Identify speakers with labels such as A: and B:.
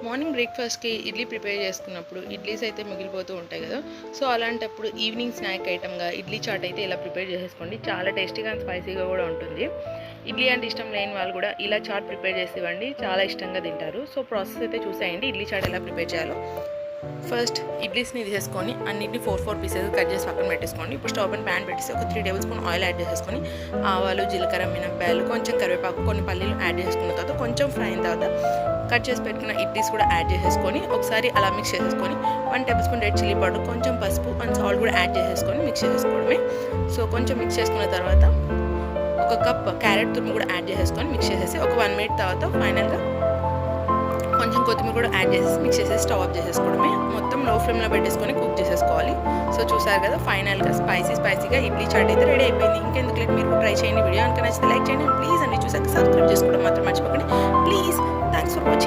A: Morning బ్రేక్ఫాస్ట్కి idli prepare చేసుకున్నప్పుడు ఇడ్లీస్ అయితే మిగిలిపోతూ ఉంటాయి కదా. సో అలాంటప్పుడు ఈవినింగ్ స్నాక్ ఐటమ్గా ఇడ్లీ చాట్ అయితే ఇలా ప్రిపేర్ చేసేసుకోండి. చాలా టేస్టీగా అండ్ స్పైసీగా కూడా ఉంటుంది. ఇడ్లీ అంటే ఇష్టం లేని వాళ్ళు కూడా ఇలా చాట్ ప్రిపేర్ చేసి ఇవ్వండి, చాలా ఇష్టంగా తింటారు. సో ప్రాసెస్ అయితే చూసేయండి ఇడ్లీ చాట్ ఎలా ప్రిపేర్ చేయాలో. ఫస్ట్ ఇడ్లీస్ని తీసేసుకొని అన్నింటిని 4 పీసెస్ కట్ చేసి పక్కన పెట్టేసుకోండి. ఇప్పుడు స్టవ్ పైన ప్యాన్ పెట్టేసి ఒక 3 టేబుల్ స్పూన్ ఆయిల్ యాడ్ చేసేసుకొని ఆవాలు, జీలకర్ర, మినపకాయలు, కొంచెం కరివేపాకు, కొన్ని పల్లీలు యాడ్ చేసుకున్న తర్వాత కొంచెం ఫ్రై అయిన తర్వాత కట్ చేసి పెట్టుకున్న ఇడ్లీస్ కూడా యాడ్ చేసేసుకొని ఒకసారి అలా మిక్స్ చేసేసుకొని 1 table spoon red chilli powder, కొంచెం పసుపు అండ్ సాల్ట్ కూడా యాడ్ చేసేసుకొని మిక్స్ చేసేసుకోవడమే. సో కొంచెం మిక్స్ చేసుకున్న తర్వాత ఒక కప్ క్యారెట్ తురుము కూడా యాడ్ చేసేసుకొని మిక్స్ చేసేసి ఒక 1 మినిట్ తర్వాత ఫైనల్గా కొంచెం కొత్తిమీర కూడా యాడ్ చేసేసి మిక్స్ చేసేసి స్టవ్ ఆఫ్ చేసేసుకోవడమే. మొత్తం లో ఫ్లేమ్లో పెట్టేసుకొని కుక్ చేసేసుకోవాలి. సో చూసారు కదా, ఫైనల్గా స్పైసీగా ఇడ్లీ చాట్ అయితే రెడీ అయిపోయింది. ఇంకెందుకు లేదు, మీరు ట్రై చేయండి. వీడియో కనుక నచ్చితే లైక్ చేయండి. ప్లీజ్ అండి, చూసాక సబ్స్క్రైబ్ చేసుకోవడం మాత్రం మర్చిపోకండి. Please, thanks for watching.